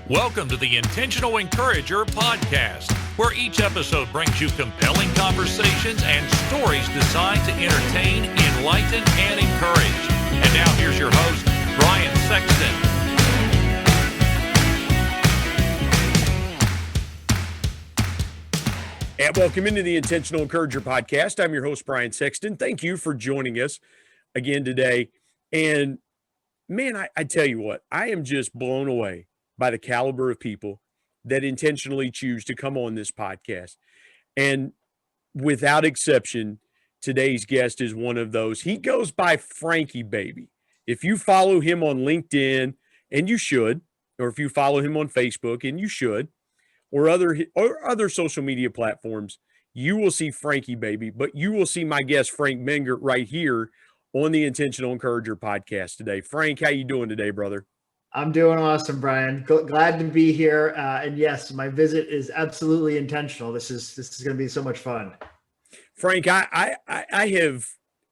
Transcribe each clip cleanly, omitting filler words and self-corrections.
Welcome to the Intentional Encourager podcast, where each episode brings you compelling conversations and stories designed to entertain, enlighten, and encourage. And now here's your host, Brian Sexton. And welcome into the Intentional Encourager podcast. I'm your host, Brian Sexton. Thank you for joining us again today. And man, I tell you what, I am just blown away by the caliber of people that intentionally choose to come on this podcast. And without exception, today's guest is one of those. He goes by Frankie Baby. If you follow him on LinkedIn, and you should, or if you follow him on Facebook, and you should, or other social media platforms, you will see Frankie Baby, but you will see my guest, Frank Mengert, right here on the Intentional Encourager podcast today. Frank, how you doing today, brother? I'm doing awesome, Brian. Glad to be here. And yes, my visit is absolutely intentional. This is going to be so much fun. Frank, I have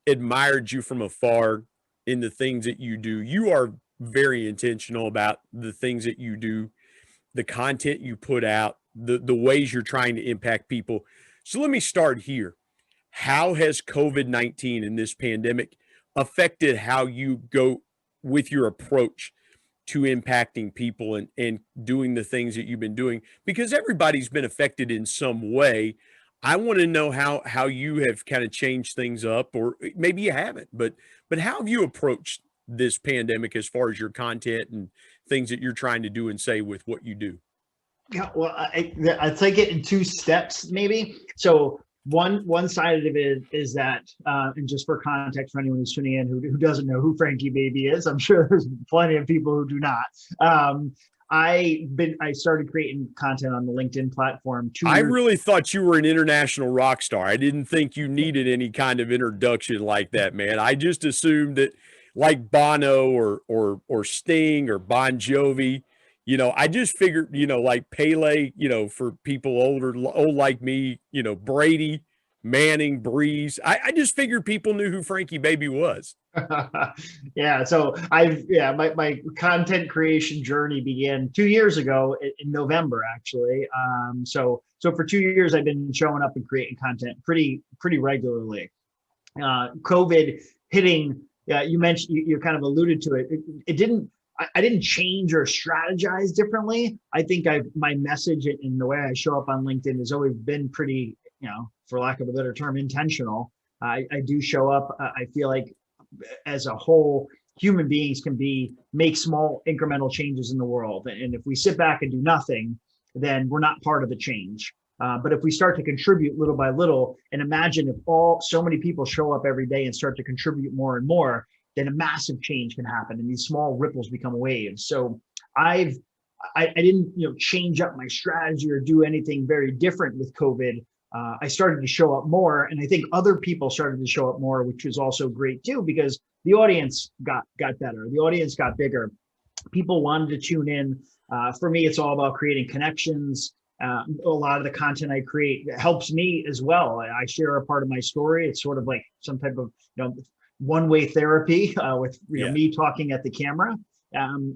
admired you from afar in the things that you do. You are very intentional about the things that you do, the content you put out, the ways you're trying to impact people. So let me start here. How has COVID-19 and this pandemic affected how you go with your approach to impacting people and doing the things that you've been doing? Because everybody's been affected in some way. I want to know how you have kind of changed things up, or maybe you haven't, but how have you approached this pandemic as far as your content and things that you're trying to do and say with what you do? Yeah, well, I take it in two steps, maybe. So one side of it is that, and just for context for anyone who's tuning in who doesn't know who Frankie Baby is, I'm sure there's plenty of people who do not. I started creating content on the LinkedIn platform. I really thought you were an international rock star. I didn't think you needed any kind of introduction like that, man. I just assumed that, like Bono or Sting or Bon Jovi, I just figured, like Pele, for people old like me, Brady, Manning, Breeze. I just figured people knew who Frankie Baby was. Yeah. So my content creation journey began 2 years ago in November, actually. So for 2 years, I've been showing up and creating content pretty regularly. COVID hitting, you mentioned, you kind of alluded to it. It didn't. I didn't change or strategize differently. I think my message and the way I show up on LinkedIn has always been pretty, for lack of a better term, intentional. I do show up. I feel like as a whole, human beings can make small incremental changes in the world. And if we sit back and do nothing, then we're not part of the change. But if we start to contribute little by little, and imagine if so many people show up every day and start to contribute more and more, then a massive change can happen and these small ripples become waves. So I didn't change up my strategy or do anything very different with COVID. I started to show up more, and I think other people started to show up more, which was also great too, because the audience got better. The audience got bigger. People wanted to tune in. For me, it's all about creating connections. A lot of the content I create helps me as well. I share a part of my story. It's sort of like some type of one-way therapy with me talking at the camera.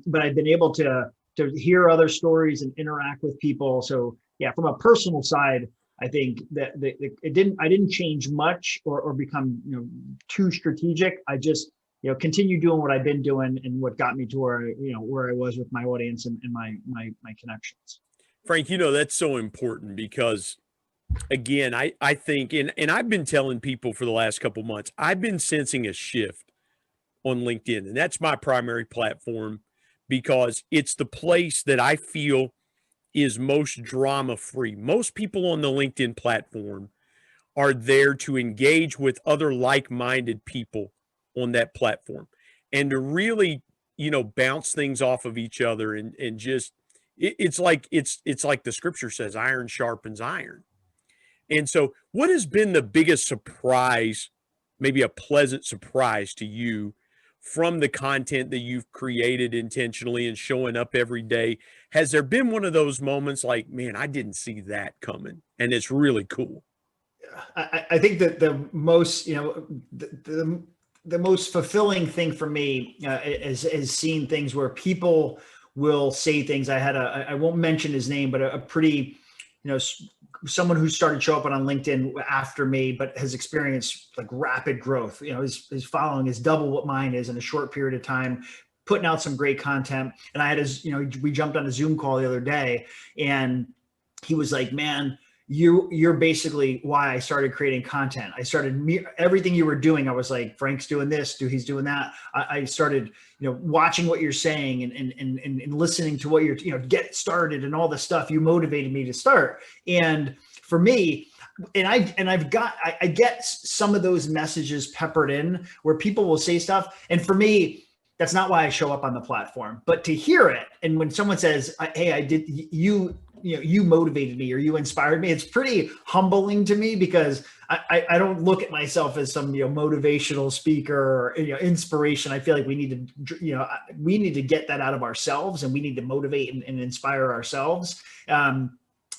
But I've been able to hear other stories and interact with people. So yeah, from a personal side, I think that I didn't change much or become too strategic. I just continue doing what I've been doing and what got me to where I was with my audience and my connections. Frank, that's so important because, again, I think, and I've been telling people for the last couple of months, I've been sensing a shift on LinkedIn, and that's my primary platform because it's the place that I feel is most drama-free. Most people on the LinkedIn platform are there to engage with other like-minded people on that platform and to really, bounce things off of each other and just, it's like the scripture says, iron sharpens iron. And so what has been the biggest surprise, maybe a pleasant surprise to you from the content that you've created intentionally and showing up every day? Has there been one of those moments like, man, I didn't see that coming, and it's really cool? I think that the most, the most fulfilling thing for me is seeing things where people will say things. I won't mention his name, but a pretty, someone who started showing up on LinkedIn after me, but has experienced like rapid growth. His following is double what mine is in a short period of time, putting out some great content. And I had we jumped on a Zoom call the other day, and he was like, man, you're basically why I started creating content. I started everything you were doing. I was like, Frank's doing this, he's doing that. I started, watching what you're saying and listening to what you're, get started and all the stuff. You motivated me to start. And for me, I get some of those messages peppered in where people will say stuff. And for me, that's not why I show up on the platform, but to hear it. And when someone says, hey, you motivated me or you inspired me, it's pretty humbling to me, because I don't look at myself as some, motivational speaker or, inspiration. I feel like we need to get that out of ourselves, and we need to motivate and inspire ourselves.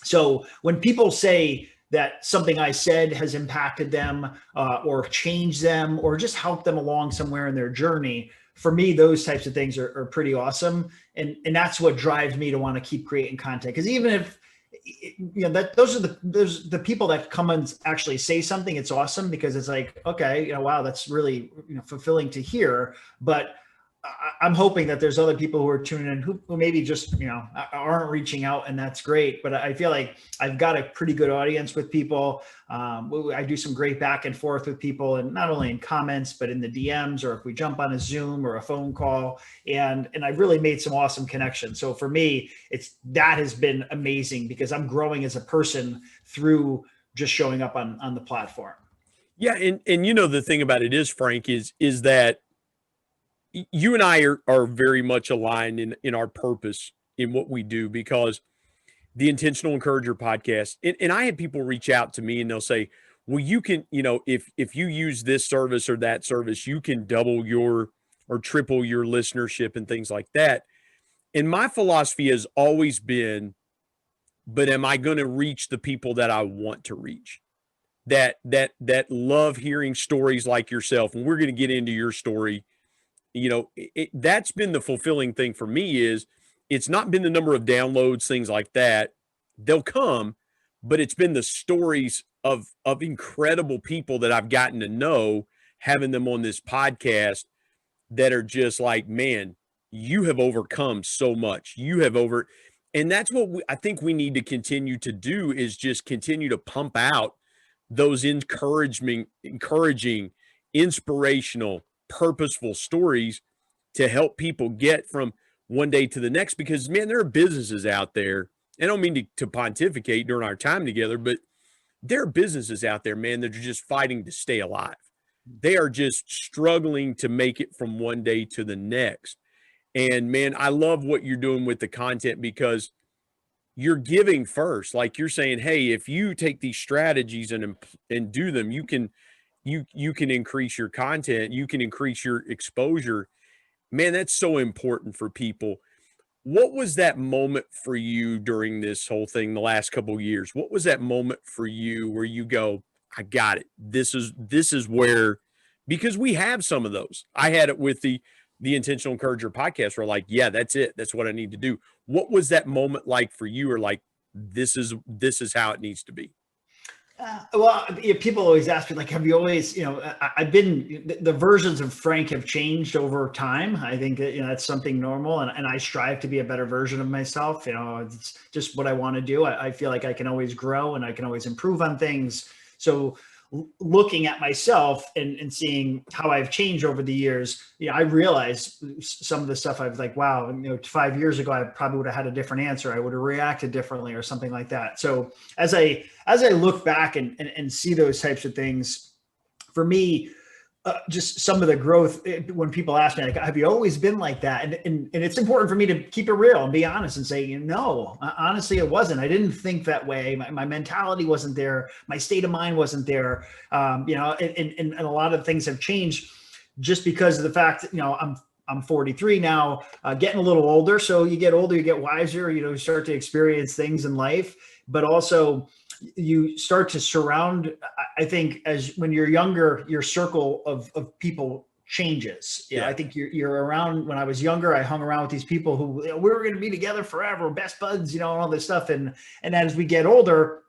So when people say that something I said has impacted them or changed them or just helped them along somewhere in their journey, for me, those types of things are pretty awesome. And that's what drives me to want to keep creating content. Because even if, those are the people that come and actually say something, it's awesome, because it's like, okay, wow, that's really, fulfilling to hear. But I'm hoping that there's other people who are tuning in who maybe just, aren't reaching out, and that's great. But I feel like I've got a pretty good audience with people. I do some great back and forth with people, and not only in comments, but in the DMs, or if we jump on a Zoom or a phone call, and I've really made some awesome connections. So for me, that has been amazing, because I'm growing as a person through just showing up on the platform. Yeah. And the thing about it is, Frank, is that you and I are very much aligned in our purpose in what we do, because the Intentional Encourager podcast, and I had people reach out to me and they'll say, well, you can, if you use this service or that service, you can double or triple your listenership and things like that. And my philosophy has always been, but am I going to reach the people that I want to reach, that love hearing stories like yourself? And we're going to get into your story. That's been the fulfilling thing for me. Is it's not been the number of downloads, things like that. They'll come, but it's been the stories of incredible people that I've gotten to know, having them on this podcast, that are just like, man, you have overcome so much. And that's what I think we need to continue to do, is just continue to pump out those encouraging, inspirational, purposeful stories to help people get from one day to the next. Because, man, there are businesses out there, I don't mean to pontificate during our time together, but there are businesses out there, man, that are just fighting to stay alive. They are just struggling to make it from one day to the next. And, man, I love what you're doing with the content, because you're giving first. Like you're saying, hey, if you take these strategies and do them, you can increase your content, you can increase your exposure. Man, that's so important for people. What was that moment for you during this whole thing the last couple of years? What was that moment for you where you go, I got it. This is where, because we have some of those. I had it with the Intentional Encourager podcast, where like, yeah, that's it. That's what I need to do. What was that moment like for you? Or like, this is how it needs to be? People always ask me, like, have you always, I've been, the versions of Frank have changed over time. I think that, that's something normal. And I strive to be a better version of myself. It's just what I want to do. I feel like I can always grow and I can always improve on things. So looking at myself and seeing how I've changed over the years, I realized some of the stuff I've like, wow, 5 years ago, I probably would have had a different answer. I would have reacted differently or something like that. So as I look back and see those types of things, for me, just some of the growth, when people ask me, like, have you always been like that? And it's important for me to keep it real and be honest and say, no, honestly, it wasn't. I didn't think that way. My mentality wasn't there. My state of mind wasn't there. And a lot of things have changed just because of the fact that, I'm 43 now, getting a little older. So you get older, you get wiser, you start to experience things in life, but also you start to surround, I think, as when you're younger, your circle of people changes. Yeah. I think you're around. When I was younger, I hung around with these people who, we were going to be together forever, best buds, and all this stuff. And as we get older,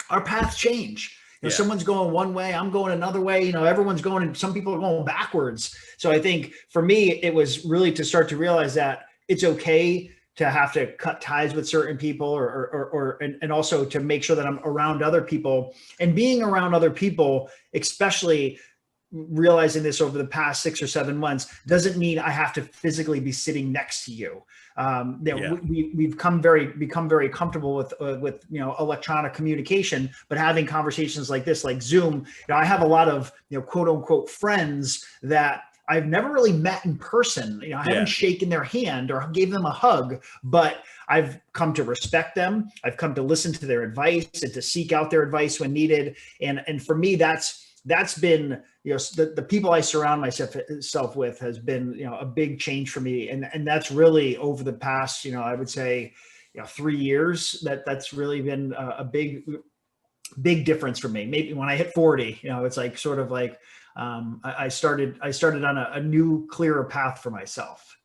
our paths change. Someone's going one way, I'm going another way. Everyone's going, and some people are going backwards. So I think for me, it was really to start to realize that it's okay to have to cut ties with certain people, and also to make sure that I'm around other people, and being around other people, especially realizing this over the past 6 or 7 months, doesn't mean I have to physically be sitting next to you. We've become very comfortable with electronic communication, but having conversations like this, like Zoom, I have a lot of quote unquote friends that I've never really met in person. I haven't shaken their hand or gave them a hug, but I've come to respect them. I've come to listen to their advice and to seek out their advice when needed. And for me, that's been, the people I surround myself with has been, a big change for me. And that's really over the past, I would say, 3 years, that's really been a big difference for me. Maybe when I hit 40, it's like sort of like, I started on a new, clearer path for myself.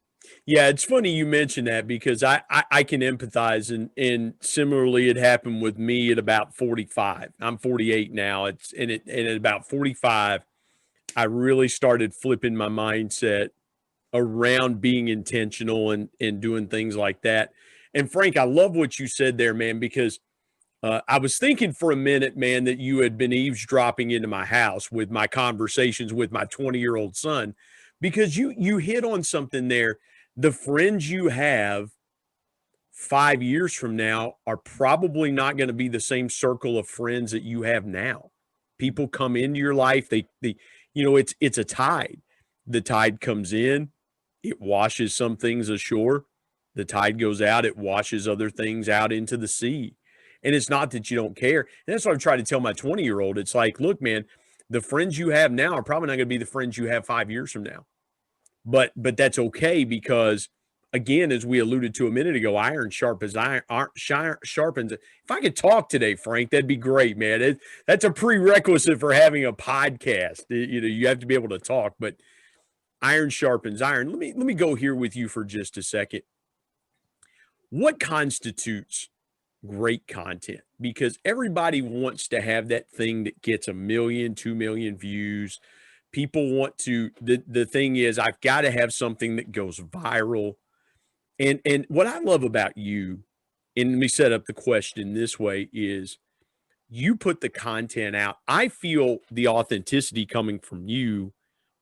Yeah, it's funny you mention that, because I can empathize, and similarly, it happened with me at about 45. I'm 48 now. And at about 45, I really started flipping my mindset around being intentional and doing things like that. And Frank, I love what you said there, man, because I was thinking for a minute, man, that you had been eavesdropping into my house with my conversations with my 20-year-old son, because you hit on something there. The friends you have 5 years from now are probably not going to be the same circle of friends that you have now. People come into your life. It's a tide. The tide comes in, it washes some things ashore. The tide goes out, it washes other things out into the sea. And it's not that you don't care. And that's what I'm trying to tell my 20-year-old. It's like, look, man, the friends you have now are probably not going to be the friends you have 5 years from now. But that's okay, because, again, as we alluded to a minute ago, iron sharpens iron, sharpens. If I could talk today, Frank, that'd be great, man. That's a prerequisite for having a podcast. You have to be able to talk, but iron sharpens iron. Let me go here with you for just a second. What constitutes great content? Because everybody wants to have that thing that gets 1 million, 2 million views. People want to, the thing is, I've got to have something that goes viral. And what I love about you, and let me set up the question this way, is you put the content out. I feel the authenticity coming from you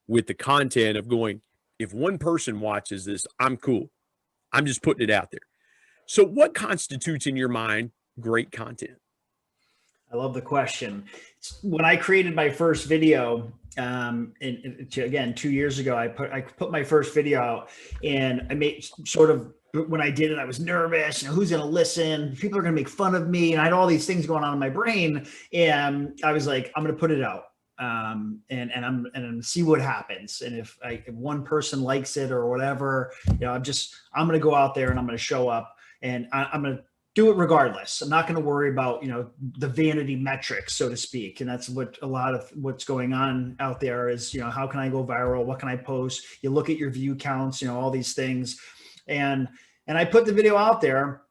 with the content of going, if one person watches this, I'm cool. I'm just putting it out there. So what constitutes in your mind great content? I love the question. When I created my first video, again, 2 years ago, I put my first video out, and I made when I did it, I was nervous. Who's going to listen? People are going to make fun of me. And I had all these things going on in my brain. And I was like, I'm going to put it out. And I'm see what happens. And if one person likes it or whatever, I'm going to go out there and I'm going to show up, and I'm going to do it regardless. I'm not going to worry about, the vanity metrics, so to speak. And that's what a lot of what's going on out there is, how can I go viral? What can I post? You look at your view counts, all these things. And I put the video out there,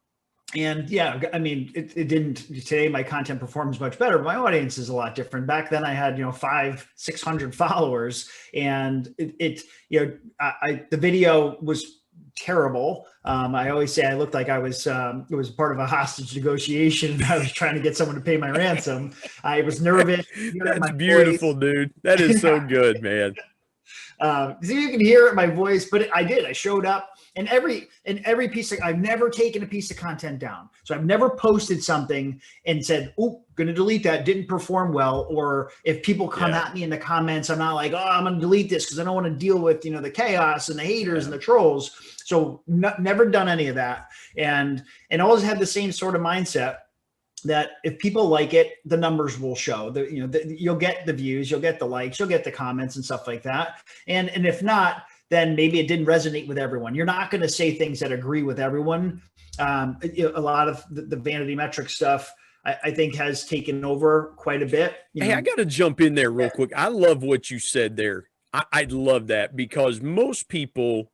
and it didn't, today my content performs much better, but my audience is a lot different. Back then I had, 500-600 followers, and the video was terrible. I always say I looked like I was, it was part of a hostage negotiation. I was trying to get someone to pay my ransom. I was nervous. That's beautiful, dude. That is so good, man. So you can hear it in my voice, but I showed up, and every piece I've never taken a piece of content down. So I've never posted something and said, "Oh, going to delete that. Didn't perform well." Or if people come at me in the comments, I'm not like, "Oh, I'm going to delete this because I don't want to deal with, the chaos and the haters and the trolls." So never done any of that. And always had the same sort of mindset that if people like it, the numbers will show. You'll get the views, you'll get the likes, you'll get the comments and stuff like that. And if not, then maybe it didn't resonate with everyone. You're not going to say things that agree with everyone. A lot of the vanity metric stuff, I think, has taken over quite a bit. Hey, I got to jump in there real quick. I love what you said there. I love that, because most people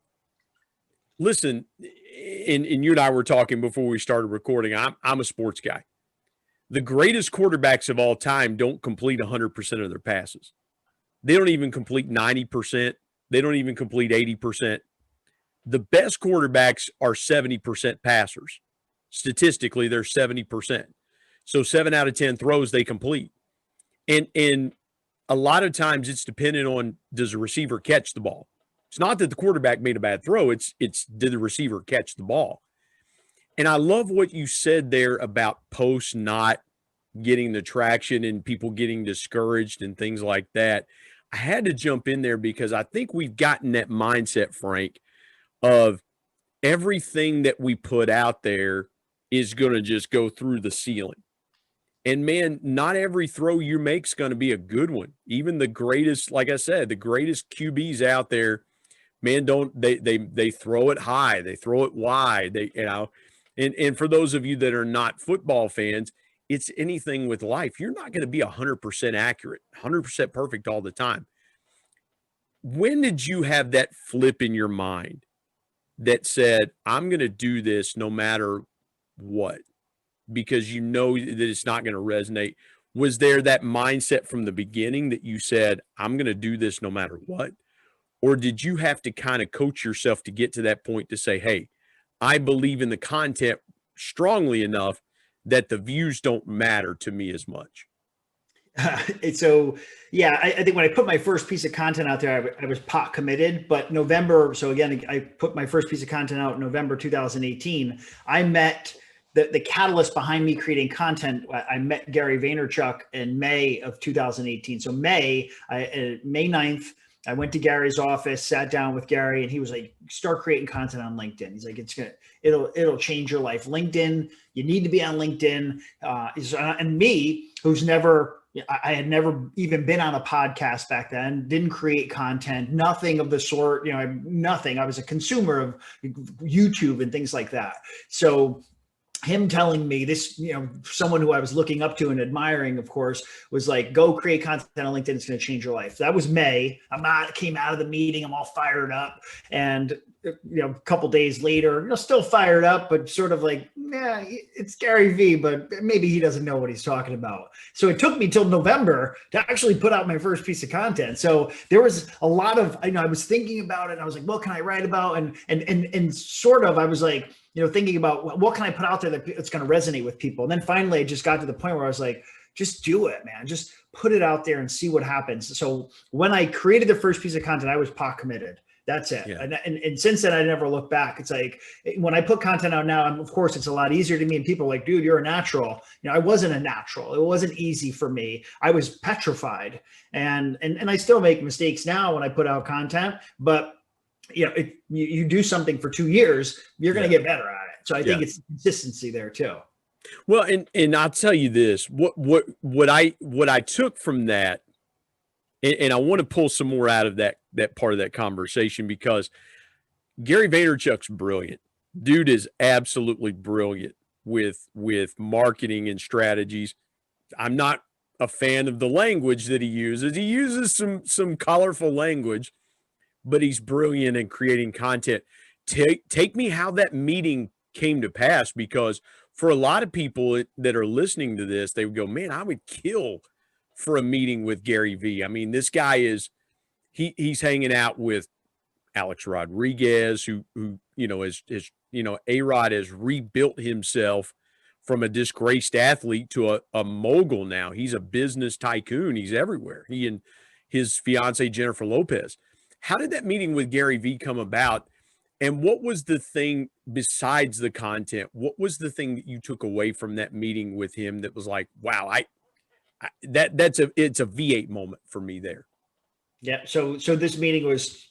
listen. And you and I were talking before we started recording. I'm a sports guy. The greatest quarterbacks of all time don't complete 100% of their passes. They don't even complete 90%. They don't even complete 80%. The best quarterbacks are 70% passers. Statistically, they're 70%. So 7 out of 10 throws they complete. And a lot of times it's dependent on, does the receiver catch the ball? It's not that the quarterback made a bad throw. It's did the receiver catch the ball? And I love what you said there about posts not getting the traction and people getting discouraged and things like that. I had to jump in there because I think we've gotten that mindset, Frank, of everything that we put out there is going to just go through the ceiling. And man, not every throw you make is going to be a good one. Even the greatest, like I said, the greatest QBs out there, man, they throw it high, they throw it wide, and for those of you that are not football fans, it's anything with life. You're not going to be 100% accurate, 100% perfect all the time. When did you have that flip in your mind that said, I'm going to do this no matter what, because you know that it's not going to resonate? Was there that mindset from the beginning that you said, I'm going to do this no matter what? Or did you have to kind of coach yourself to get to that point to say, hey, I believe in the content strongly enough that the views don't matter to me as much? So, yeah, I think when I put my first piece of content out there, I was pot committed, but November. So again, I put my first piece of content out in November 2018. I met the catalyst behind me creating content. I met Gary Vaynerchuk in May of 2018. So May 9th, I went to Gary's office, sat down with Gary, and he was like, start creating content on LinkedIn. He's like, it'll change your life. LinkedIn, you need to be on LinkedIn. And me, who's never, I had never even been on a podcast back then, didn't create content, nothing of the sort, nothing. I was a consumer of YouTube and things like that. So him telling me this, someone who I was looking up to and admiring, of course, was like, go create content on LinkedIn. It's going to change your life. That was May. Came out of the meeting. I'm all fired up. And, a couple days later, still fired up, but sort of like, yeah, it's Gary V, but maybe he doesn't know what he's talking about. So it took me till November to actually put out my first piece of content. So there was a lot of, I was thinking about it. And I was like, what can I write about? And sort of, I was like, thinking about what can I put out there that's going to resonate with people. And then finally I just got to the point where I was like, just do it, man. Just put it out there and see what happens. So when I created the first piece of content, I was pot committed. That's it. Yeah. And since then, I never look back. It's like when I put content out now, and of course, it's a lot easier to me. And people are like, dude, you're a natural. I wasn't a natural. It wasn't easy for me. I was petrified. And I still make mistakes now when I put out content. But, you do something for 2 years, you're going to get better at it. So I think it's consistency there too. Well, and I'll tell you this, what I took from that, and I want to pull some more out of that part of that conversation, because Gary Vaynerchuk's brilliant. Dude is absolutely brilliant with marketing and strategies. I'm not a fan of the language that he uses. He uses some colorful language, but he's brilliant in creating content. Take me how that meeting came to pass, because for a lot of people that are listening to this, they would go, man, I would kill for a meeting with Gary V. I mean, this guy he's hanging out with Alex Rodriguez, who A-Rod has rebuilt himself from a disgraced athlete to a mogul now. He's a business tycoon. He's everywhere. He and his fiance, Jennifer Lopez. How did that meeting with Gary V come about? And what was the thing besides the content? What was the thing that you took away from that meeting with him that was like, wow, it's a V8 moment for me there? Yeah. So this meeting was,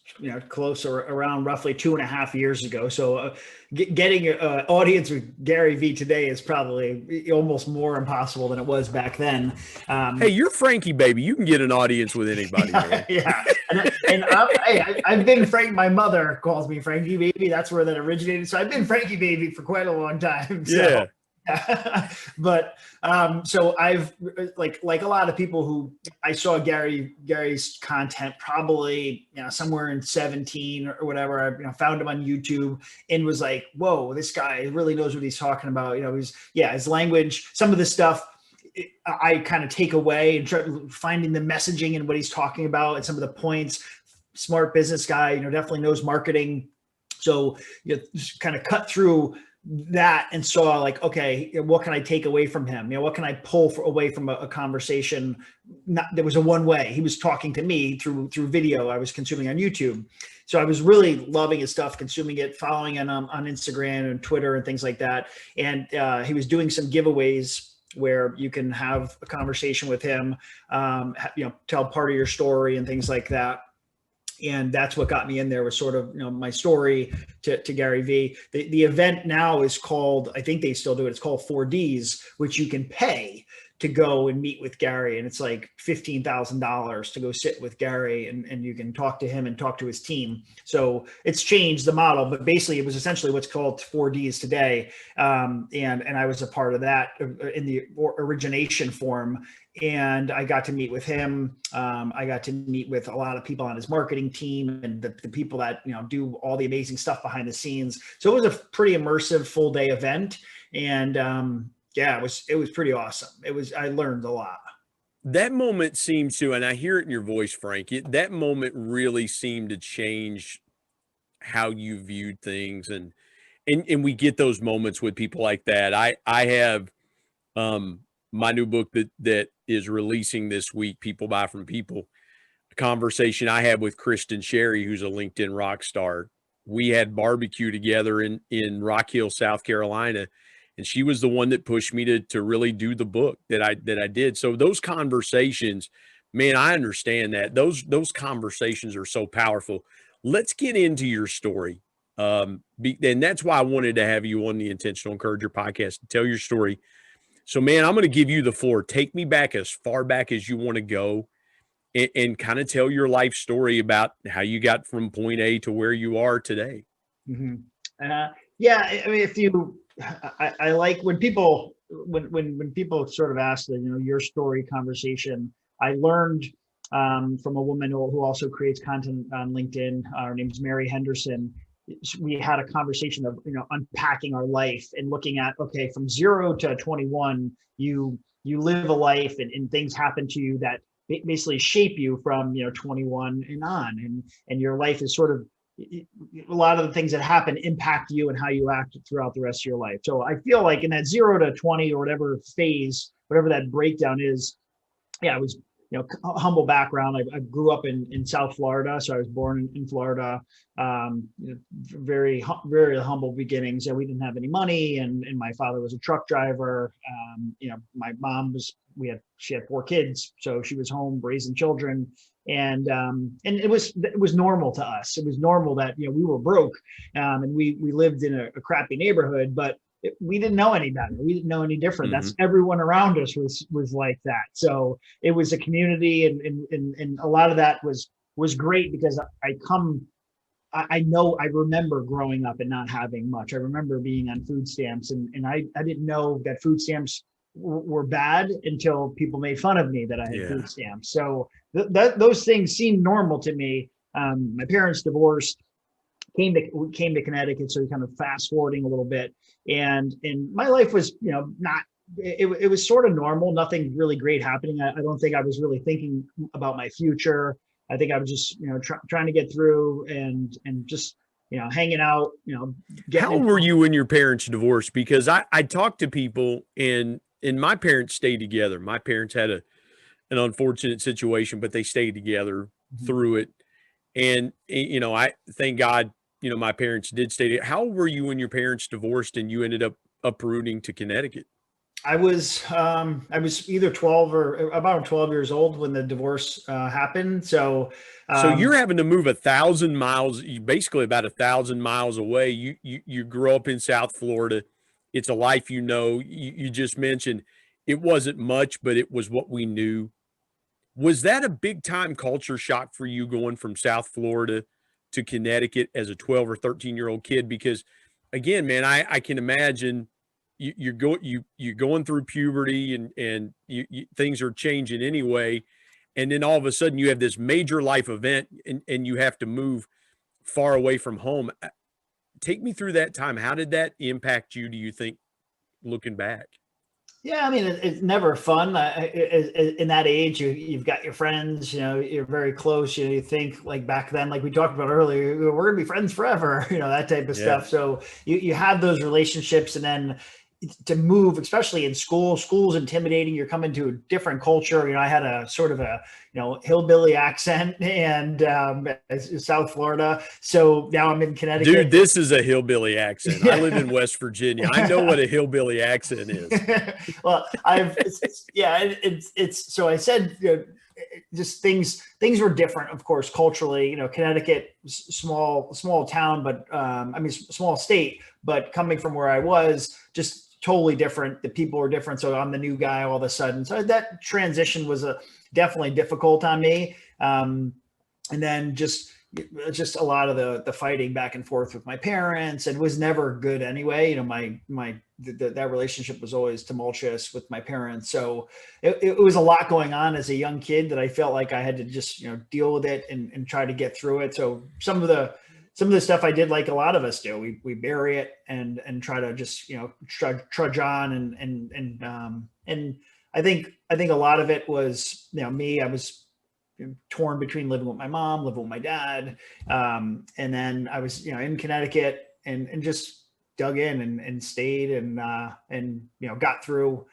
closer around roughly 2.5 years ago. So getting an audience with Gary V today is probably almost more impossible than it was back then. Hey, you're Frankie Baby. You can get an audience with anybody. Yeah. And I've been Frank. My mother calls me Frankie Baby. That's where that originated. So I've been Frankie Baby for quite a long time. So. Yeah. But so I've like a lot of people who I saw Gary's content probably somewhere in 17 or whatever. I found him on YouTube and was like, whoa, this guy really knows what he's talking about. His language, some of the stuff I kind of take away and try finding the messaging and what he's talking about and some of the points. Smart business guy, definitely knows marketing. So just kind of cut through that and saw like, okay, what can I take away from him? What can I pull away from a conversation? There was a one way. He was talking to me through video I was consuming on YouTube. So I was really loving his stuff, consuming it, following him on Instagram and Twitter and things like that. And he was doing some giveaways where you can have a conversation with him, tell part of your story and things like that. And that's what got me in there, was sort of, my story to Gary V. The event now is called, I think they still do it, it's called 4Ds, which you can pay to go and meet with Gary. And it's like $15,000 to go sit with Gary and you can talk to him and talk to his team. So it's changed the model, but basically it was essentially what's called 4Ds today. And I was a part of that in the origination form. And I got to meet with him. I got to meet with a lot of people on his marketing team and the people that, do all the amazing stuff behind the scenes. So it was a pretty immersive full day event. And, yeah, it was pretty awesome. I learned a lot. That moment seems to, and I hear it in your voice, Frank, that moment really seemed to change how you viewed things. And we get those moments with people like that. I have my new book that is releasing this week, People Buy From People, a conversation I had with Kristen Sherry, who's a LinkedIn rock star. We had barbecue together in Rock Hill, South Carolina. And she was the one that pushed me to really do the book that I did. So those conversations, man, I understand that. Those conversations are so powerful. Let's get into your story. And that's why I wanted to have you on the Intentional Encourager podcast to tell your story. So, man, I'm going to give you the floor. Take me back as far back as you want to go and kind of tell your life story about how you got from point A to where you are today. Mm-hmm. Yeah, I mean, I like when people sort of ask the your story conversation. I learned from a woman who also creates content on LinkedIn. Her name's Mary Henderson. We had a conversation of unpacking our life and looking at, okay, from 0 to 21, you live a life and things happen to you that basically shape you from 21 and on, and your life is sort of, a lot of the things that happen impact you and how you act throughout the rest of your life. So I feel like in that 0 to 20 or whatever phase, whatever that breakdown is, I was, humble background. I grew up in South Florida. So I was born in Florida, very, very humble beginnings. We didn't have any money and my father was a truck driver. My mom she had 4 kids. So she was home raising children. And it was normal to us. It was normal that, we were broke and we lived in a crappy neighborhood, but we didn't know any better. We didn't know any different. Mm-hmm. That's everyone around us was like that. So it was a community and a lot of that was great because I remember growing up and not having much. I remember being on food stamps and I didn't know that food stamps were bad until people made fun of me that I had food stamps. So those things seemed normal to me. My parents divorced, came to Connecticut. So kind of fast forwarding a little bit and my life was, it was sort of normal. Nothing really great happening. I don't think I was really thinking about my future. I think I was just, trying to get through and just, hanging out, How old were you when your parents divorced? Because I talked to people and my parents stayed together. My parents had an unfortunate situation, but they stayed together through it. And, I thank God, my parents did stay together. How old were you when your parents divorced and you ended up uprooting to Connecticut? I was either 12 or about 12 years old when the divorce happened. So you're having to move 1,000 miles, basically about 1,000 miles away. You grew up in South Florida. It's a life, you just mentioned it wasn't much, but it was what we knew. Was that a big time culture shock for you going from South Florida to Connecticut as a 12 or 13-year-old kid? Because again, man, I can imagine you're going through puberty and things are changing anyway. And then all of a sudden you have this major life event and you have to move far away from home. Take me through that time. How did that impact you, do you think, looking back? Yeah, I mean, it's never fun. In that age, you've got your friends, you're very close. You think like back then, like we talked about earlier, we're going to be friends forever, that type of stuff. So you have those relationships, and then to move, especially in school's intimidating. You're coming to a different culture. I had a sort of a, hillbilly accent and South Florida. So now I'm in Connecticut. Dude, this is a hillbilly accent. I live in West Virginia. I know what a hillbilly accent is. Well, so I said, just things were different, of course, culturally. Connecticut, small town, but small state, but coming from where I was, just totally different. The people were different. So I'm the new guy all of a sudden. So that transition was definitely difficult on me. And then just a lot of the fighting back and forth with my parents, and was never good anyway. That relationship was always tumultuous with my parents. So it was a lot going on as a young kid that I felt like I had to just, deal with it and try to get through it. So some of the stuff I did, like a lot of us do, we bury it and try to just, trudge on. And I think a lot of it was, me, I was torn between living with my mom, living with my dad. And then I was, in Connecticut and just dug in and stayed and got through.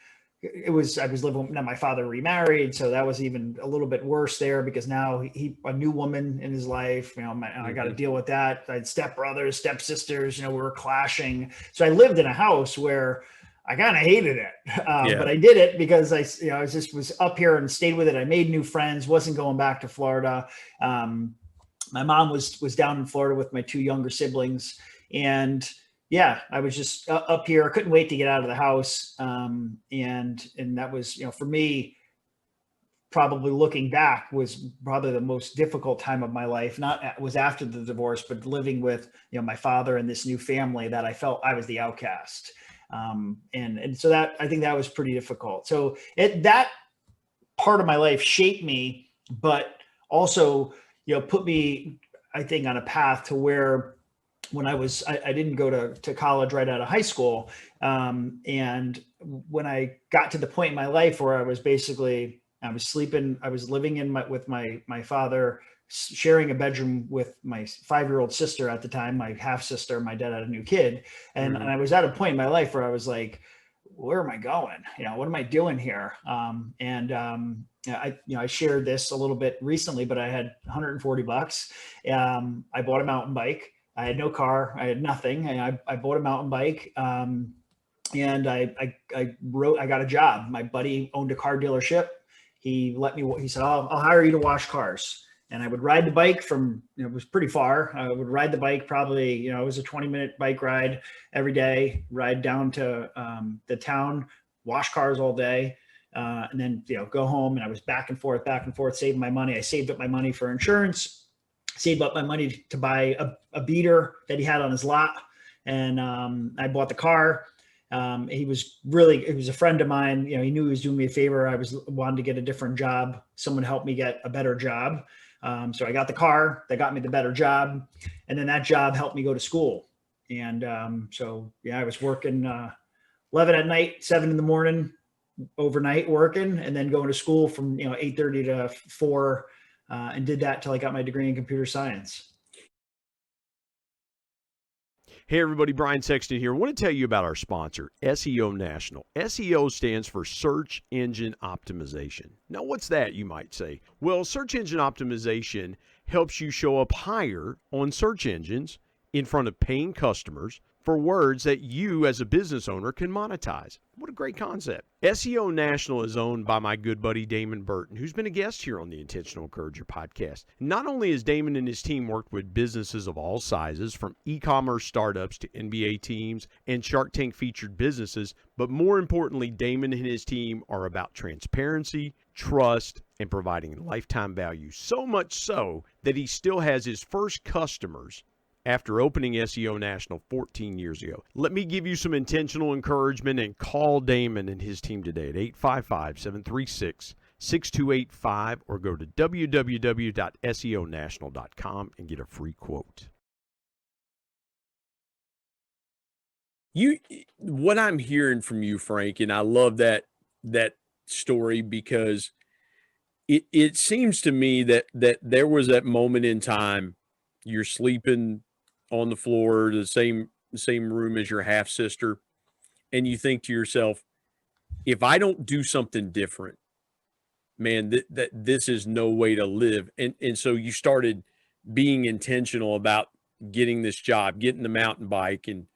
I was living, now my father remarried. So that was even a little bit worse there, because now a new woman in his life, I got to deal with that. I had stepbrothers, stepsisters, we were clashing. So I lived in a house where I kind of hated it, but I did it because I was up here and stayed with it. I made new friends, wasn't going back to Florida. My mom was down in Florida with my two younger siblings, and I was just up here. I couldn't wait to get out of the house. And that was, for me, probably looking back, was probably the most difficult time of my life. Was after the divorce, but living with, my father and this new family that I felt I was the outcast. And so that, I think that was pretty difficult. So that part of my life shaped me, but also, put me, I think, on a path to where when I didn't go to college right out of high school. And when I got to the point in my life where I was living with my father, sharing a bedroom with my 5-year-old sister at the time, my half sister. My dad had a new kid. And I was at a point in my life where I was like, where am I going? What am I doing here? I shared this a little bit recently, but I had $140. I bought a mountain bike. I had no car. I had nothing. And I bought a mountain bike. And I got a job. My buddy owned a car dealership. He said, I'll hire you to wash cars. And I would ride the bike from, it was pretty far. I would ride the bike probably, it was a 20-minute bike ride every day, ride down to the town, wash cars all day. And then, go home. And I was back and forth, saving my money. I saved up my money for insurance, saved up my money to buy a beater that he had on his lot. And I bought the car. He was a friend of mine. He knew he was doing me a favor. I wanted to get a different job. Someone helped me get a better job. So I got the car that got me the better job. And then that job helped me go to school. And I was working 11 at night, 7 in the morning, overnight working, and then going to school from 8:30 to 4, and did that till I got my degree in computer science. Hey everybody, Brian Sexton here. I want to tell you about our sponsor, SEO National. SEO stands for Search Engine Optimization. Now what's that, you might say? Well, search engine optimization helps you show up higher on search engines in front of paying customers for words that you as a business owner can monetize. What a great concept. SEO National is owned by my good buddy Damon Burton, who's been a guest here on the Intentional Encourager podcast. Not only has Damon and his team worked with businesses of all sizes, from e-commerce startups to NBA teams and Shark Tank featured businesses, but more importantly, Damon and his team are about transparency, trust, and providing lifetime value. So much so that he still has his first customers after opening SEO National 14 years ago. Let me give you some intentional encouragement and call Damon and his team today at 855-736-6285 or go to www.seonational.com and get a free quote. What I'm hearing from you, Frank, and I love that story, because it seems to me that there was that moment in time, you're sleeping on the floor, the same room as your half sister, and you think to yourself, if I don't do something different, man, that this is no way to live. And so you started being intentional about getting this job, getting the mountain bike, and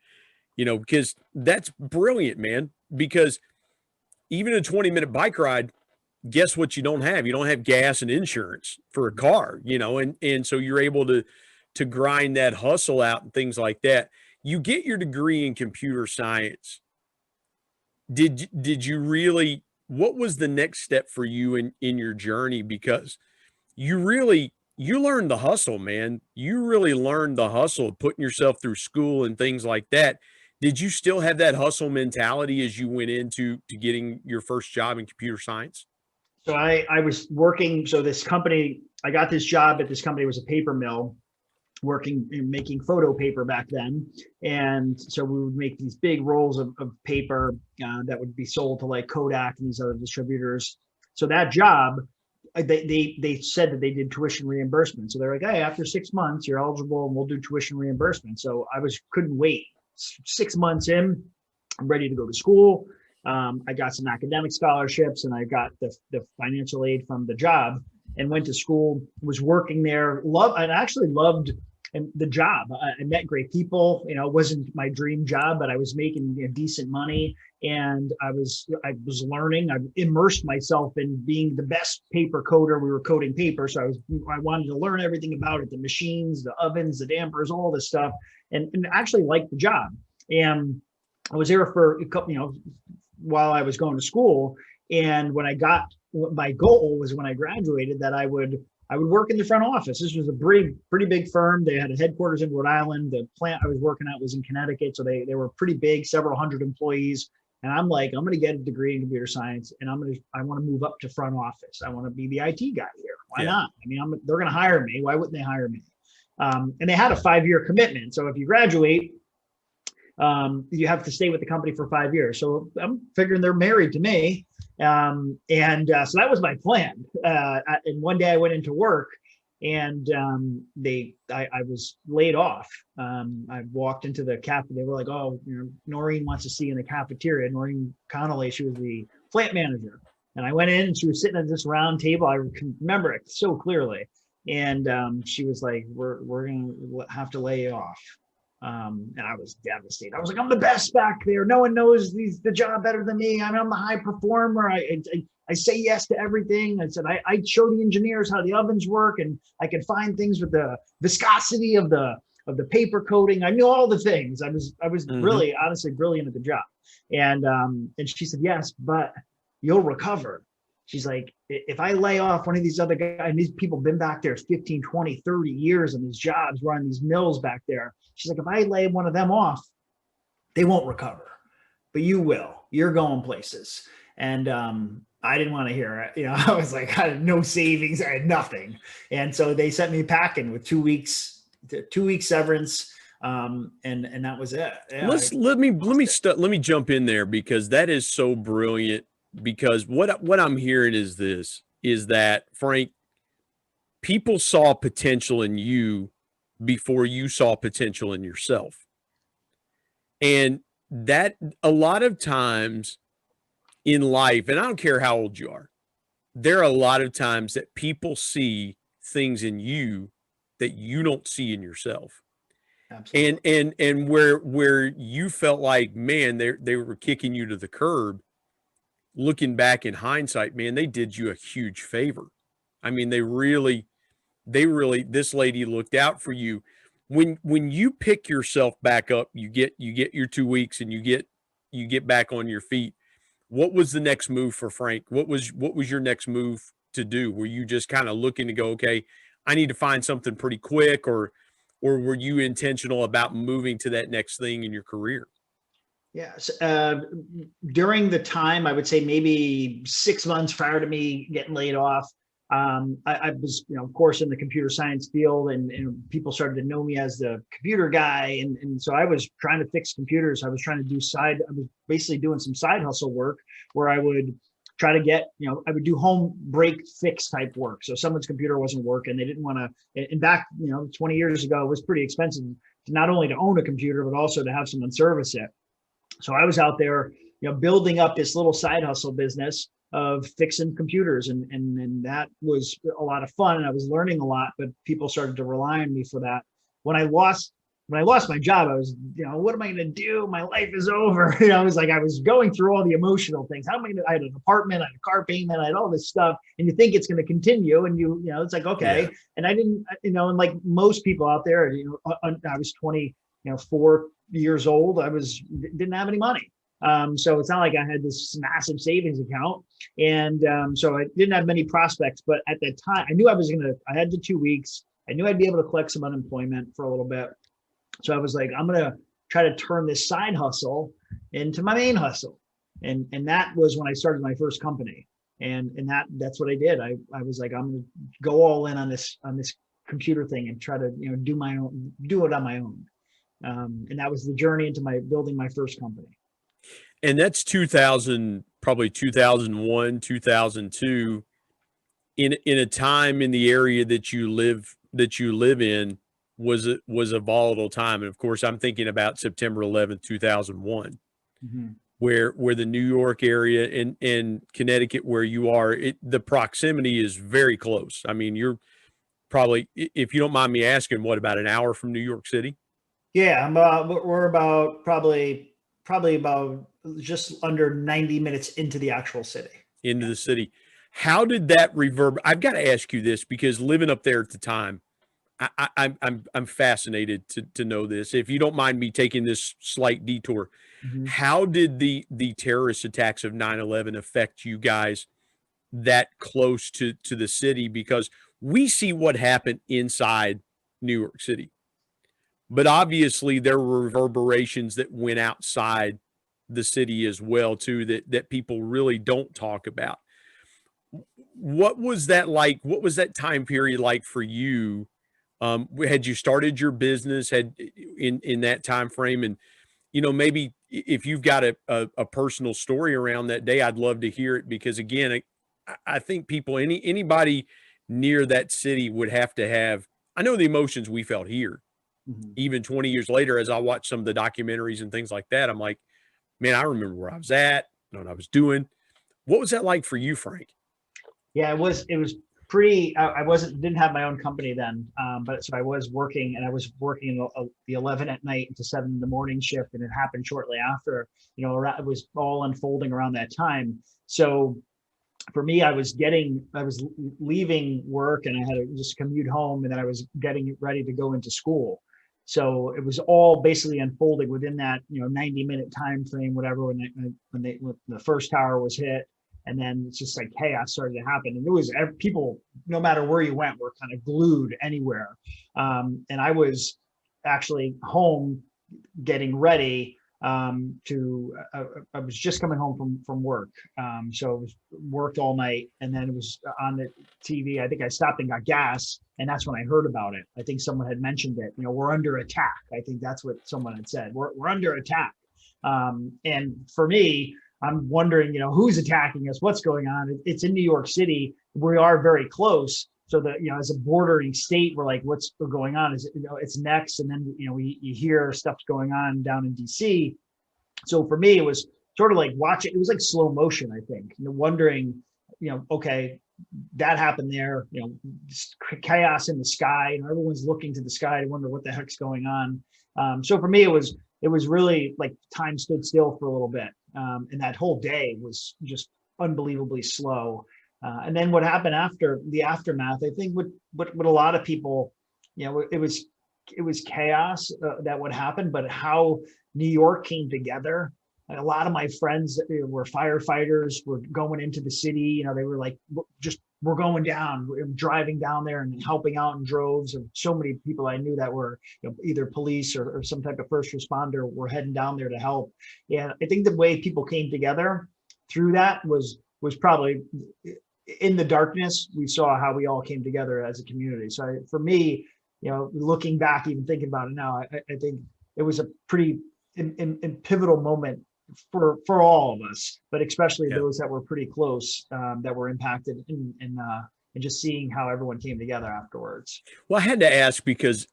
because that's brilliant, man, because even a 20-minute bike ride, guess what you don't have? You don't have gas and insurance for a car, and so you're able to grind that hustle out and things like that. You get your degree in computer science. Did you really, what was the next step for you in your journey? Because you learned the hustle, man. You really learned the hustle of putting yourself through school and things like that. Did you still have that hustle mentality as you went into getting your first job in computer science? So I was working, so this company, I got this job at this company. It was a paper mill, working and making photo paper back then. And so we would make these big rolls of paper that would be sold to like Kodak and these other distributors. So that job, they said that they did tuition reimbursement. So they're like, hey, after 6 months, you're eligible and we'll do tuition reimbursement. So couldn't wait. 6 months in, I'm ready to go to school. I got some academic scholarships and I got the financial aid from the job and went to school, was working there. I actually loved the job. I met great people. It wasn't my dream job, but I was making decent money, and I was learning. I immersed myself in being the best paper coder. We were coding paper, so I wanted to learn everything about it, the machines, the ovens, the dampers, all this stuff, and actually liked the job. And I was there for a couple, while I was going to school. And my goal was when I graduated that I would work in the front office. This was a pretty big firm. They had a headquarters in Rhode Island. The plant I was working at was in Connecticut. So they were pretty big, several hundred employees. And I'm like, I'm going to get a degree in computer science, and I want to move up to front office. I want to be the IT guy here. Why not? I mean, they're going to hire me. Why wouldn't they hire me? And they had a 5-year commitment. So if you graduate, you have to stay with the company for 5 years. So I'm figuring they're married to me. So that was my plan. And one day I went into work, and I was laid off. I walked into the they were like, oh, Noreen wants to see you in the cafeteria. Noreen Connolly, she was the plant manager. And I went in, and she was sitting at this round table. I can remember it so clearly. And she was like, we're going to have to lay you off. And I was devastated. I was like, I'm the best back there. No one knows the job better than me. I'm the high performer. I say yes to everything. I said, I show the engineers how the ovens work, and I can find things with the viscosity of the paper coating. I knew all the things. I was really, honestly, brilliant at the job. And she said, yes, but you'll recover. She's like, if I lay off one of these other guys, and these people have been back there 15, 20, 30 years in these jobs, running these mills back there. She's like, if I lay one of them off, they won't recover, but you will. You're going places. And I didn't want to hear it. I was like, I had no savings. I had nothing. And so they sent me packing with 2 weeks severance. And that was it. Yeah, let me jump in there, because that is so brilliant. Because what I'm hearing is that, Frank, people saw potential in you before you saw potential in yourself. And that a lot of times in life, and I don't care how old you are, there are a lot of times that people see things in you that you don't see in yourself. Absolutely. And where you felt like, man, they were kicking you to the curb. Looking back in hindsight, man, they did you a huge favor. I mean, they really, this lady looked out for you. When you pick yourself back up, you get your 2 weeks and you get back on your feet. What was the next move for Frank? What was your next move to do? Were you just kind of looking to go, okay, I need to find something pretty quick, or or were you intentional about moving to that next thing in your career? Yes. During the time, I would say maybe 6 months prior to me getting laid off, I was, of course, in the computer science field, and people started to know me as the computer guy. And so I was trying to fix computers. I was trying to I was basically doing some side hustle work where I would try to get, I would do home break fix type work. So someone's computer wasn't working. They didn't want to, and back, 20 years ago, it was pretty expensive to not only to own a computer, but also to have someone service it. So I was out there, building up this little side hustle business of fixing computers, and that was a lot of fun, and I was learning a lot. But people started to rely on me for that. When I lost my job, I was, what am I going to do? My life is over. I was going through all the emotional things. How am I going to? I had an apartment, I had a car payment, I had all this stuff, and you think it's going to continue, and it's like, okay. Yeah. And I didn't, and like most people out there, I was 24 years old. Didn't have any money. So it's not like I had this massive savings account. And so I didn't have many prospects, but at that time I knew I had the 2 weeks. I knew I'd be able to collect some unemployment for a little bit. So I was like, I'm going to try to turn this side hustle into my main hustle. And that was when I started my first company. And that's what I did. I was like, I'm going to go all in on this computer thing and try to, do it on my own. And that was the journey into building my first company. And that's 2000, probably 2001, 2002, in a time in the area that you live in was a volatile time. And of course, I'm thinking about September 11th, 2001, mm-hmm. where the New York area and Connecticut, where you are, the proximity is very close. I mean, you're probably, if you don't mind me asking, what, about an hour from New York City? Yeah, we're about probably about just under 90 minutes into the actual city. Into the city. How did that reverberate? I've got to ask you this, because living up there at the time, I'm fascinated to know this. If you don't mind me taking this slight detour, mm-hmm. How did the terrorist attacks of 9/11 affect you guys that close to the city? Because we see what happened inside New York City, but obviously there were reverberations that went outside the city as well too, that people really don't talk about. What was that like? What was that time period like for you? Had you started your business in that time frame? And maybe if you've got a personal story around that day, I'd love to hear it, because again, I think people, anybody near that city would have to have, I know the emotions we felt here. Mm-hmm. Even 20 years later, as I watch some of the documentaries and things like that, I'm like, man, I remember where I was at, what I was doing. What was that like for you, Frank? Yeah, it was pretty, didn't have my own company then, but so I was working, and I was working the 11 at night to 7 in the morning shift, and it happened shortly after, it was all unfolding around that time. So for me, I was leaving work, and I had to just commute home, and then I was getting ready to go into school. So it was all basically unfolding within that, 90-minute time frame, whatever, when the first tower was hit. And then it's just like chaos started to happen. And it was people, no matter where you went, were kind of glued anywhere. And I was actually home getting ready I was just coming home from work. So it was worked all night, and then it was on the TV. I think I stopped and got gas, and that's when I heard about it. I think someone had mentioned it, we're under attack. I think that's what someone had said. We're under attack. And for me, I'm wondering, who's attacking us? What's going on? It's in New York City. We are very close. So that, as a bordering state, we're like, what's going on? Is it, it's next. And then, you hear stuff's going on down in DC. So for me, it was sort of like watching, it was like slow motion, I think, wondering, okay, that happened there, chaos in the sky, everyone's looking to the sky to wonder what the heck's going on. So for me, it was really like time stood still for a little bit. And that whole day was just unbelievably slow. And then what happened after the aftermath, I think what a lot of people, it was chaos that would happen, but how New York came together. A lot of my friends that were firefighters were going into the city, they were like just we're going down, we're driving down there and helping out in droves. And so many people I knew that were, either police or some type of first responder were heading down there to help. And I think the way people came together through that was probably, in the darkness, we saw how we all came together as a community. So for me, looking back, even thinking about it now, I think it was a pretty pivotal moment for all of us, but especially those that were pretty close, that were impacted, and just seeing how everyone came together afterwards. Well, I had to ask because,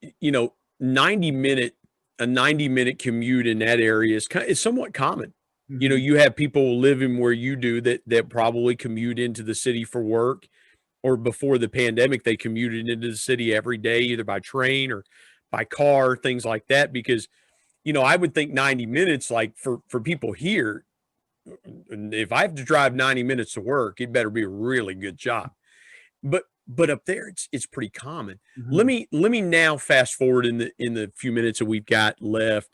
90-minute commute in that area is somewhat common. Mm-hmm. You have people living where you do that probably commute into the city for work, or before the pandemic, they commuted into the city every day, either by train or by car, things like that. Because, I would think 90 minutes, like for people here, if I have to drive 90 minutes to work, it better be a really good job. But up there, it's pretty common. Mm-hmm. Let me now fast forward in the few minutes that we've got left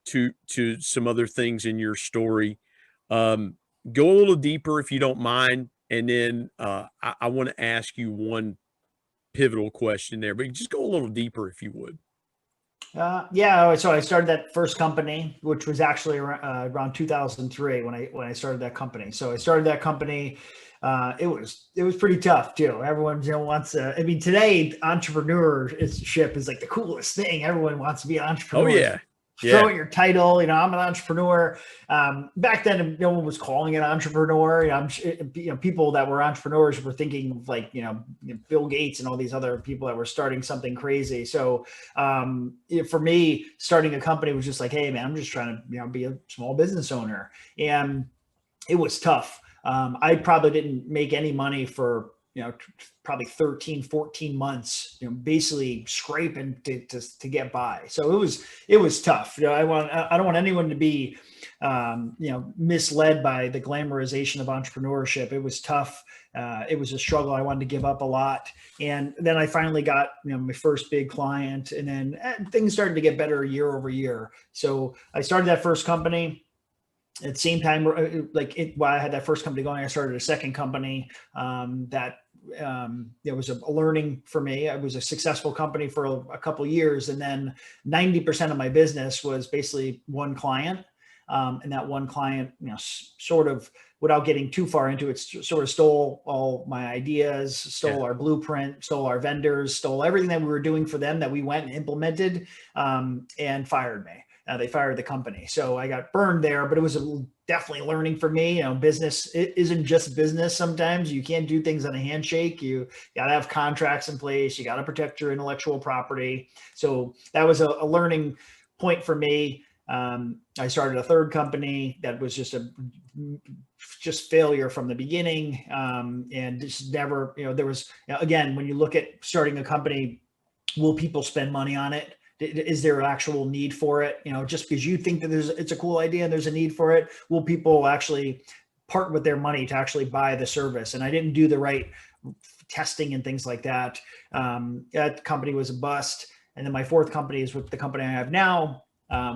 to some other things in your story. Go a little deeper if you don't mind, and then I want to ask you one pivotal question there, but just go a little deeper if you would. So I started that first company, which was actually around 2003 when I started that company. So I started that company. It was pretty tough too. Everyone wants to. I mean, today entrepreneurship is like the coolest thing. Everyone wants to be an entrepreneur. Oh yeah. Throw in your title, I'm an entrepreneur. Back then, no one was calling it entrepreneur. People that were entrepreneurs were thinking of like, Bill Gates and all these other people that were starting something crazy. So for me, starting a company was just like, hey man, I'm just trying to, be a small business owner. And it was tough. I probably didn't make any money for, probably 13, 14 months, basically scraping to get by. So it was tough. I don't want anyone to be, misled by the glamorization of entrepreneurship. It was tough. It was a struggle. I wanted to give up a lot. And then I finally got, my first big client, and then things started to get better year over year. So I started that first company. At the same time, while I had that first company going, I started a second company that it was a learning for me. It was a successful company for a couple of years, and then 90% of my business was basically one client, and that one client, sort of, without getting too far into it, sort of stole all my ideas, stole our blueprint, stole our vendors, stole everything that we were doing for them that we went and implemented, and fired me. They fired the company. So I got burned there, but it was definitely learning for me. Business, it isn't just business. Sometimes you can't do things on a handshake. You got to have contracts in place. You got to protect your intellectual property. So that was a learning point for me. I started a third company that was just failure from the beginning. And just never, there was, again, when you look at starting a company, will people spend money on it? Is there an actual need for it? Just because you think that it's a cool idea and there's a need for it, will people actually part with their money to actually buy the service? And I didn't do the right testing and things like that. That company was a bust. And then my fourth company is with the company I have now,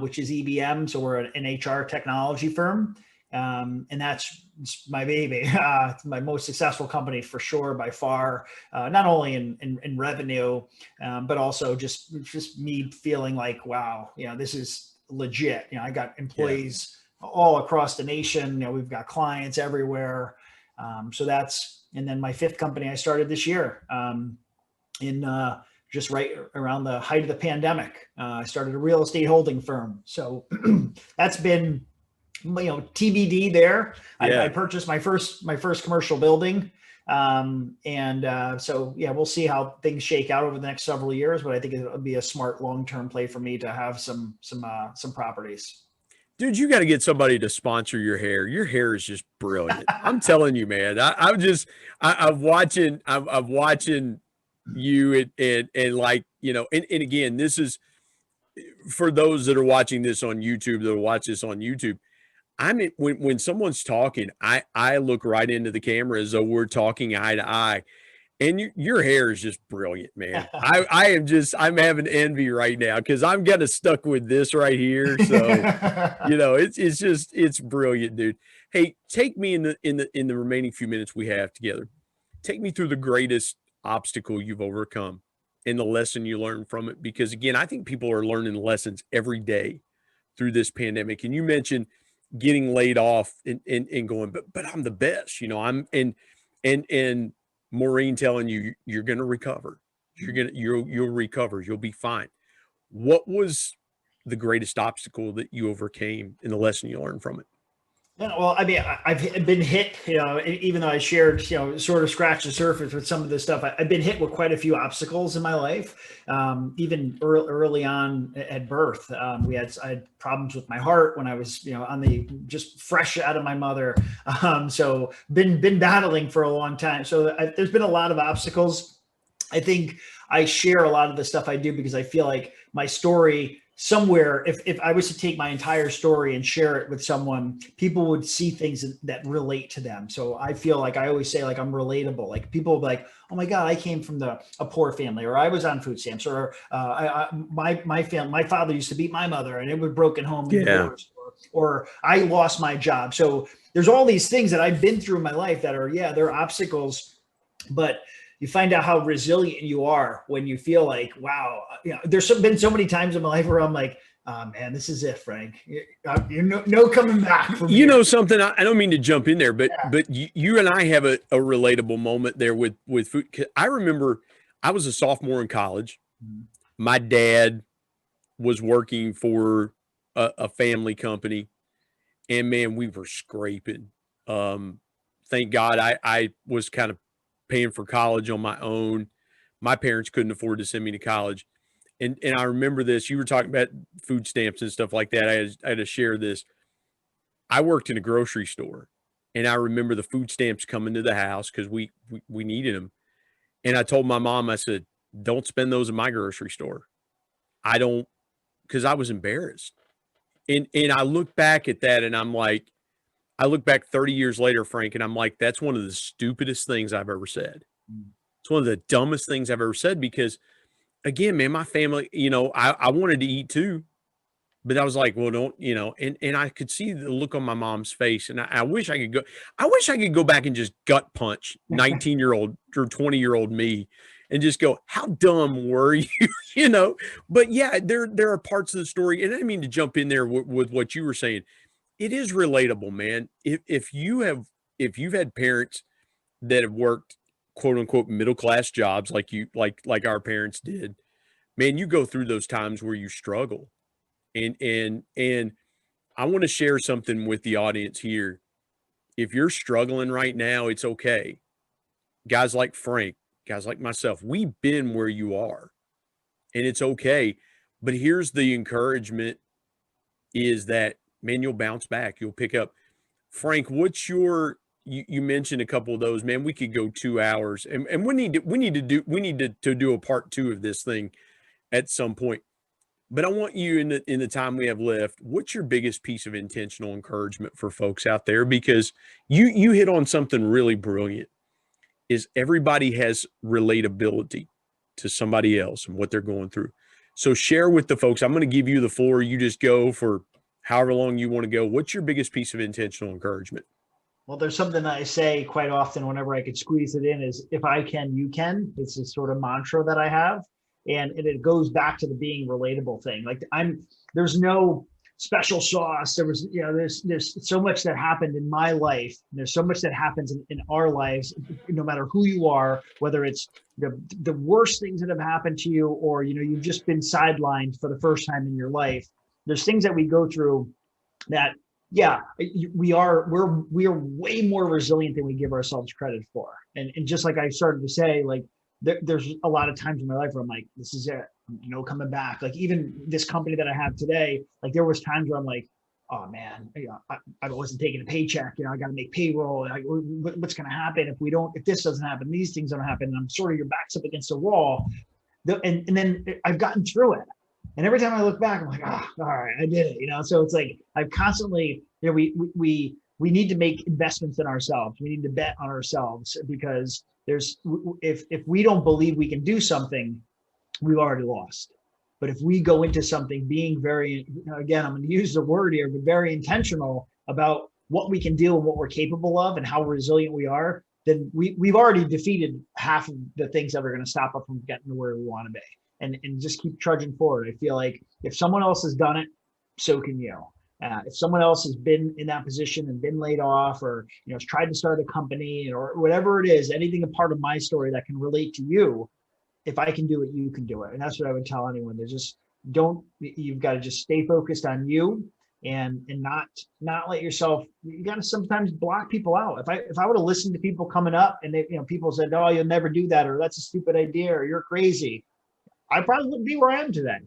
which is EBM. So we're an HR technology firm. And that's my baby. It's my most successful company for sure, by far, not only in revenue, but also just me feeling like, wow, this is legit. I got employees all across the nation. We've got clients everywhere. And then my fifth company I started this year, just right around the height of the pandemic. I started a real estate holding firm. So that's been, TBD there. I purchased my first commercial building. So we'll see how things shake out over the next several years, but I think it'll be a smart long-term play for me to have some properties. Dude, you got to get somebody to sponsor your hair. Your hair is just brilliant. I'm telling you, man. I'm watching you and like, and again, this is for those that are watching this on YouTube, that'll watch this on YouTube. When someone's talking, I look right into the camera as though we're talking eye to eye, and your hair is just brilliant, man. I'm having envy right now because I'm kind of stuck with this right here. So, it's brilliant, dude. Hey, take me in the remaining few minutes we have together. take me through the greatest obstacle you've overcome and the lesson you learned from it. Because again, I think people are learning lessons every day through this pandemic. And you mentioned getting laid off and going, but I'm the best, and Maureen telling you, you're going to recover. You'll recover. You'll be fine. What was the greatest obstacle that you overcame and the lesson you learned from it? Yeah, well, I mean, I've been hit, even though I shared, sort of scratched the surface with some of this stuff. I've been hit with quite a few obstacles in my life. Even early on at birth, I had problems with my heart when I was, just fresh out of my mother. So been battling for a long time. So there's been a lot of obstacles. I think I share a lot of the stuff I do because I feel like my story somewhere, if I was to take my entire story and share it with someone, people would see things that relate to them. So I feel like I always say, like, I'm relatable. Like, people will be like, oh my God, I came from a poor family, or I was on food stamps, or my father used to beat my mother and it was broken home and divorced, or I lost my job. So there's all these things that I've been through in my life that are, they're obstacles, but you find out how resilient you are when you feel like, wow, there's been so many times in my life where I'm like, oh, man, this is it, Frank. You're no coming back from here. Something, I don't mean to jump in there, but you and I have a relatable moment there with food. I remember I was a sophomore in college. My dad was working for a family company, and man, we were scraping. Thank God I was kind of paying for college on my own. My parents couldn't afford to send me to college. And I remember this, you were talking about food stamps and stuff like that. I had to share this. I worked in a grocery store, and I remember the food stamps coming to the house because we needed them. And I told my mom, I said, don't spend those in my grocery store. Because I was embarrassed. And I look back at that and I'm like, I look back 30 years later, Frank, and I'm like, that's one of the stupidest things I've ever said. It's one of the dumbest things I've ever said because, again, man, my family, I wanted to eat too, but I was like, well, don't, and I could see the look on my mom's face, and I wish I could go back and just gut punch 19-year-old or 20-year-old me and just go, how dumb were you, But yeah, there are parts of the story, and I didn't mean to jump in there with what you were saying. It is relatable, man. If you've had parents that have worked quote unquote middle-class jobs like our parents did, man, you go through those times where you struggle. And I want to share something with the audience here. If you're struggling right now, it's okay. Guys like Frank, guys like myself, we've been where you are, and it's okay. But here's the encouragement is that, man, you'll bounce back. You'll pick up. Frank, what's you mentioned a couple of those, man, we could go 2 hours and we need to do a part 2 of this thing at some point. But I want you in the time we have left, what's your biggest piece of intentional encouragement for folks out there? Because you hit on something really brilliant, is everybody has relatability to somebody else and what they're going through. So share with the folks. I'm going to give you the floor. You just go for however long you want to go. What's your biggest piece of intentional encouragement? Well, there's something that I say quite often whenever I could squeeze it in is, if I can, you can. It's a sort of mantra that I have. And it goes back to the being relatable thing. Like, there's no special sauce. There's so much that happened in my life. There's so much that happens in our lives, no matter who you are, whether it's the worst things that have happened to you, or, you've just been sidelined for the first time in your life. There's things that we go through that, we are way more resilient than we give ourselves credit for. And just like I started to say, like, there's a lot of times in my life where I'm like, this is it, no coming back. Like, even this company that I have today, like, there was times where I'm like, oh man, I wasn't taking a paycheck. I got to make payroll. What's going to happen if this doesn't happen, these things don't happen. And I'm sort of, your back's up against the wall. And then I've gotten through it. And every time I look back, I'm like, all right, I did it. So it's like, I've constantly, we need to make investments in ourselves. We need to bet on ourselves, because if we don't believe we can do something, we've already lost. But if we go into something being very, again, I'm going to use the word here, but very intentional about what we can do and what we're capable of and how resilient we are, then we've already defeated half of the things that are going to stop us from getting to where we want to be. And just keep trudging forward. I feel like if someone else has done it, so can you. If someone else has been in that position and been laid off, or has tried to start a company, or whatever it is, anything a part of my story that can relate to you, if I can do it, you can do it. And that's what I would tell anyone. They just you've got to just stay focused on you and not let yourself. You got to sometimes block people out. If I would have listened to people coming up and they, people said, "Oh, you'll never do that," or "That's a stupid idea," or "You're crazy," I probably wouldn't be where I am today.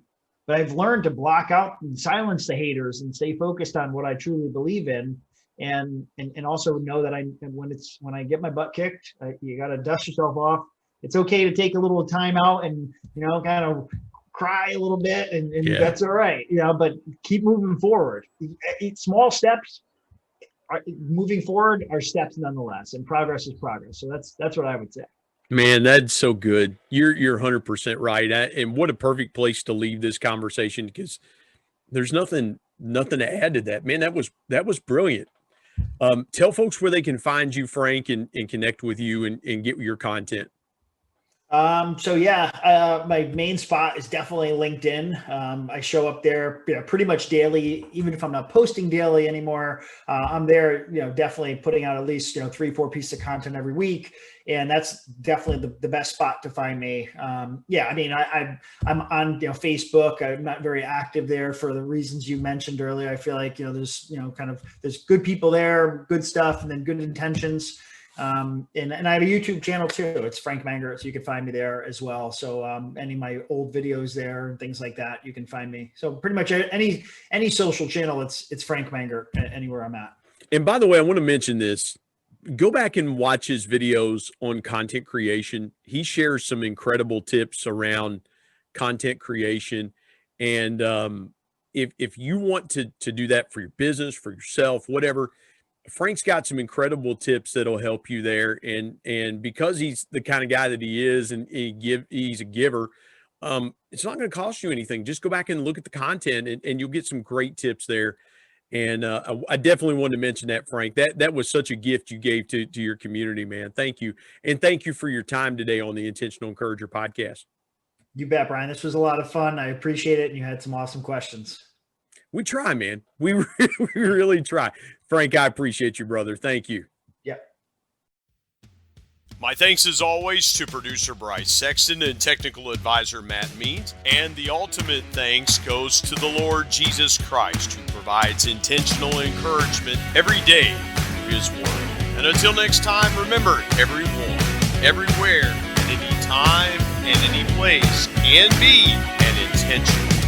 But I've learned to block out and silence the haters and stay focused on what I truly believe in, and also know that when I get my butt kicked, you got to dust yourself off. It's okay to take a little time out and kind of cry a little bit, and that's all right. But keep moving forward. Small steps. Moving forward are steps nonetheless, and progress is progress. So that's what I would say. Man, that's so good. You're 100% right. And what a perfect place to leave this conversation, because there's nothing to add to that. Man, that was brilliant. Tell folks where they can find you, Frank, and connect with you and get your content. My main spot is definitely LinkedIn. I show up there, pretty much daily, even if I'm not posting daily anymore. I'm there, definitely putting out at least, 3-4 pieces of content every week. And that's definitely the best spot to find me. I'm on, Facebook. I'm not very active there for the reasons you mentioned earlier. I feel like, there's, there's good people there, good stuff, and then good intentions. And I have a YouTube channel too. It's Frank Mengert, so you can find me there as well. So any of my old videos there and things like that, you can find me. So pretty much any social channel, it's Frank Mengert anywhere I'm at. And by the way, I want to mention this. Go back and watch his videos on content creation. He shares some incredible tips around content creation. And if you want to do that for your business, for yourself, whatever, Frank's got some incredible tips that'll help you there. And because he's the kind of guy that he is, and he's a giver, it's not going to cost you anything. Just go back and look at the content, and you'll get some great tips there. And I definitely wanted to mention that, Frank. That was such a gift you gave to your community, man. Thank you. And thank you for your time today on the Intentional Encourager podcast. You bet, Brian. This was a lot of fun. I appreciate it. And you had some awesome questions. We try, man. We really try. Frank, I appreciate you, brother. Thank you. Yep. My thanks as always to producer Bryce Sexton and technical advisor Matt Means. And the ultimate thanks goes to the Lord Jesus Christ, who provides intentional encouragement every day through his word. And until next time, remember, everyone, everywhere, at any time, and any place can be an intentional